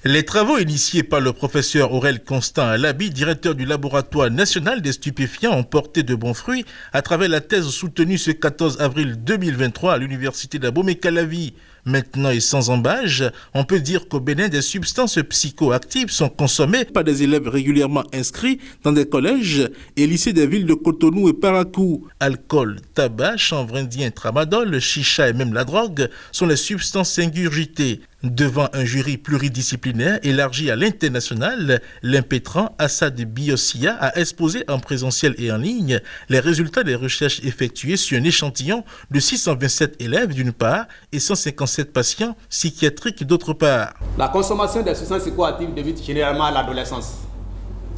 Les travaux initiés par le professeur Aurel Constant Alabi, directeur du laboratoire national des stupéfiants, ont porté de bons fruits à travers la thèse soutenue ce 14 avril 2023 à l'université d'Abomey-Calavi. Maintenant et sans embâge, on peut dire qu'au Bénin, des substances psychoactives sont consommées par des élèves régulièrement inscrits dans des collèges et lycées des villes de Cotonou et Parakou. Alcool, tabac, chanvre indien, tramadol, chicha et même la drogue sont les substances ingurgitées. Devant un jury pluridisciplinaire élargi à l'international, l'impétrant Assad Biossia a exposé en présentiel et en ligne les résultats des recherches effectuées sur un échantillon de 627 élèves d'une part et 157 patients psychiatriques d'autre part. La consommation des substances psychoactives débute généralement à l'adolescence.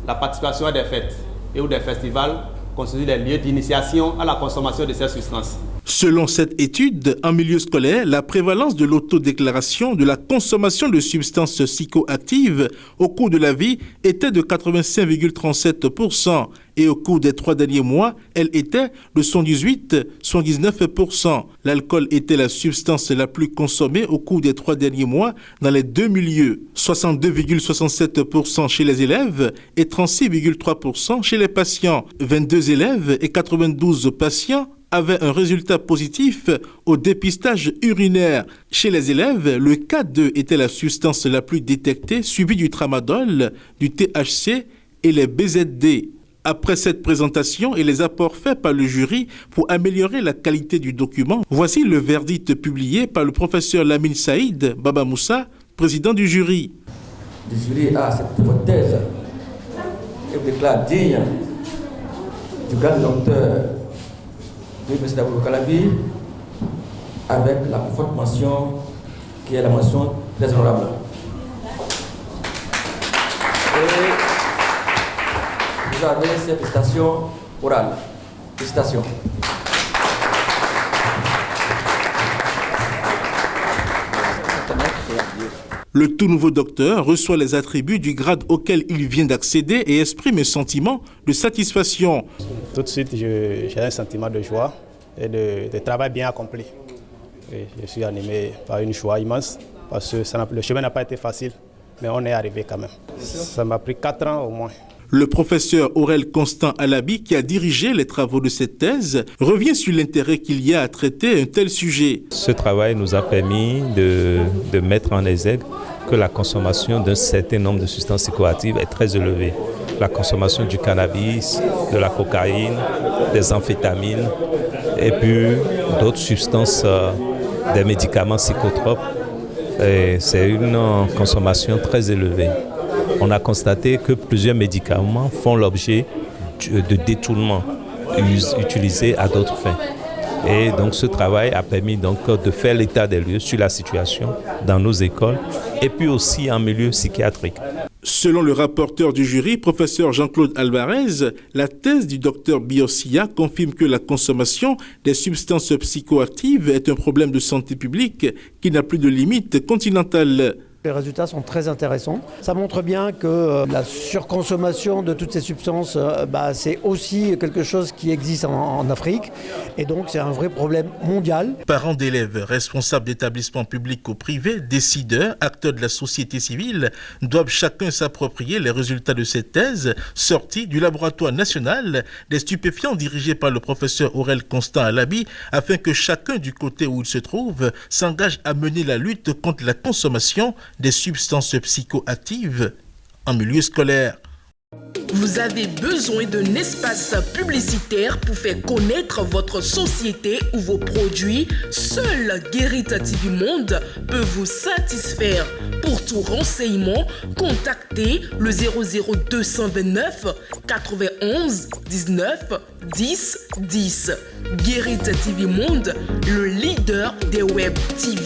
La participation à des fêtes et ou des festivals constitue les lieux d'initiation à la consommation de ces substances. Selon cette étude, en milieu scolaire, la prévalence de l'autodéclaration de la consommation de substances psychoactives au cours de la vie était de 85,37% et au cours des 3 derniers mois, elle était de 118,19%. L'alcool était la substance la plus consommée au cours des 3 derniers mois dans les deux milieux, 62,67% chez les élèves et 36,3% chez les patients. 22 élèves et 92 patients avaient un résultat positif au dépistage urinaire. Chez les élèves, le K2 était la substance la plus détectée, suivie du tramadol, du THC et les BZD. Après cette présentation et les apports faits par le jury pour améliorer la qualité du document, voici le verdict publié par le professeur Lamine Saïd Baba Moussa, président du jury. Le jury a cette hypothèse et déclare digne du grand docteur de l'Université d'Abomey-Calavi avec la plus forte mention qui est la mention très honorable. Et vous avez ces félicitations orales. Félicitations. Le tout nouveau docteur reçoit les attributs du grade auquel il vient d'accéder et exprime un sentiment de satisfaction. Tout de suite, j'ai un sentiment de joie et de travail bien accompli. Et je suis animé par une joie immense parce que le chemin n'a pas été facile, mais on est arrivé quand même. Ça m'a pris 4 ans au moins. Le professeur Aurel Constant Alabi, qui a dirigé les travaux de cette thèse, revient sur l'intérêt qu'il y a à traiter un tel sujet. Ce travail nous a permis de mettre en exergue que la consommation d'un certain nombre de substances psychoactives est très élevée. La consommation du cannabis, de la cocaïne, des amphétamines et puis d'autres substances, des médicaments psychotropes. C'est une consommation très élevée. On a constaté que plusieurs médicaments font l'objet de détournements utilisés à d'autres fins. Et donc ce travail a permis donc de faire l'état des lieux sur la situation dans nos écoles et puis aussi en milieu psychiatrique. Selon le rapporteur du jury, professeur Jean-Claude Alvarez, la thèse du docteur Biossia confirme que la consommation des substances psychoactives est un problème de santé publique qui n'a plus de limite continentale. Les résultats sont très intéressants. Ça montre bien que la surconsommation de toutes ces substances, c'est aussi quelque chose qui existe en Afrique. Et donc, c'est un vrai problème mondial. Parents d'élèves, responsables d'établissements publics ou privés, décideurs, acteurs de la société civile, doivent chacun s'approprier les résultats de cette thèse sortie du laboratoire national des stupéfiants dirigé par le professeur Aurel Constant Alabi, afin que chacun du côté où il se trouve s'engage à mener la lutte contre la consommation des substances psychoactives en milieu scolaire. Vous avez besoin d'un espace publicitaire pour faire connaître votre société ou vos produits? Seul Guérita TV Monde peut vous satisfaire. Pour tout renseignement, contactez le 00229 91 19 10 10. Guérita TV Monde, le leader des web TV.